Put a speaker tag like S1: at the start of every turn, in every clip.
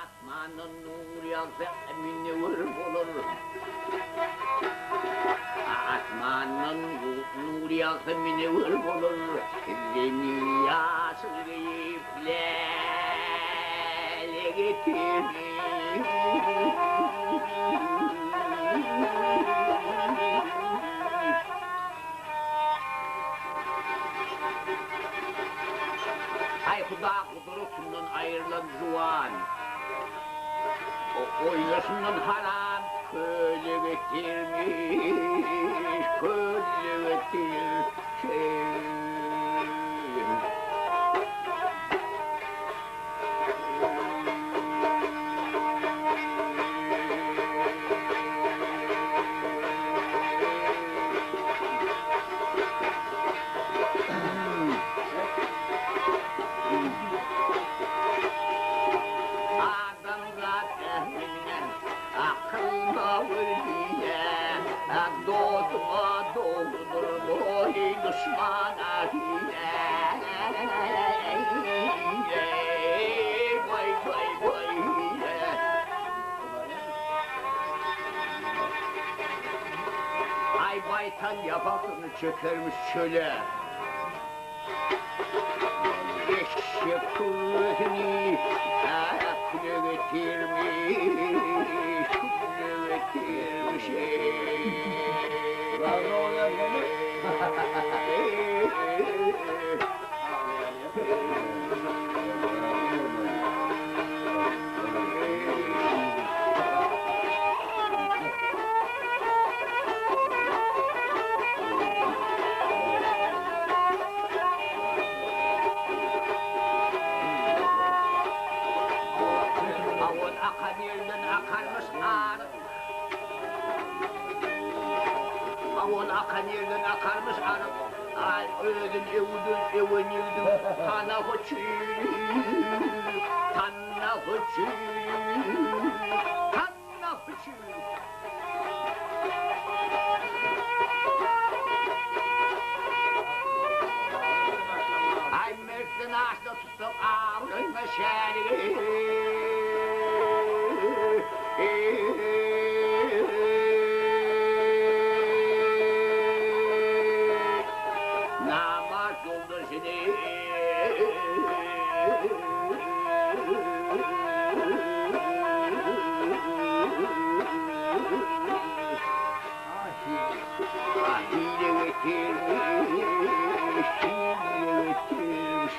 S1: Atmanın nur yansa münevver olur. Atmanın nur yansa münevver olur. Beni yaslayıp Läle getirmiş. Ay kuda kudurusundan ayrılan juan. O oynaşından haram köle getirmiş, köle getirmiş. Doğduma doğdur boy düşmana hile. Vay vay vay hile. Ay baytan yapakını çökermiş çöle. Eşek kuvvetini kule getirmiş, kule getirmiş.
S2: Razı oluyor mu?
S1: Avun akan yerden akarmış arı. Avun akan yerden akarmış arı. Ay ödün evin yıldın tana hoçuyuk, tana hoçuyuk, tana hoçuyuk. Ay mertlen ağaçta tutup ağrıyma şerri. Namaz yoldaşını ahile getirmiş, hile getirmiş.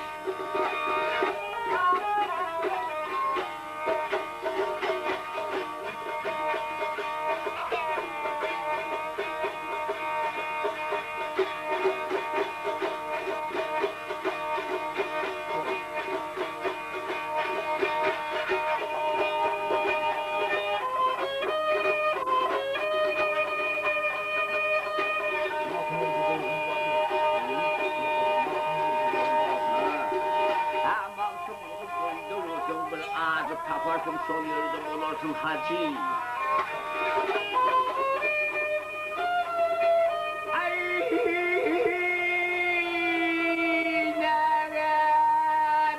S1: Taparsın sol yerde olursun hacı. Ay nere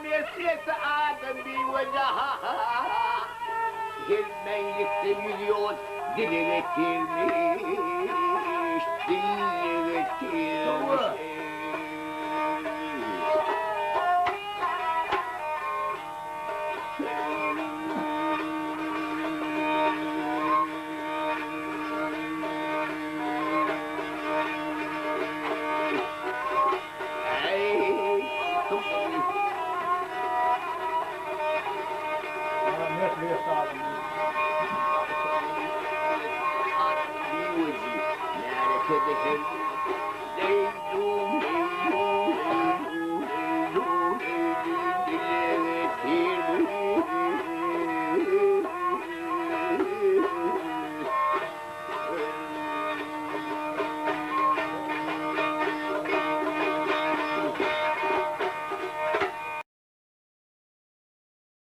S1: mesresi adam bir vecaha. Gelmeylikte milyon dili getirmiş, dili getirmiş.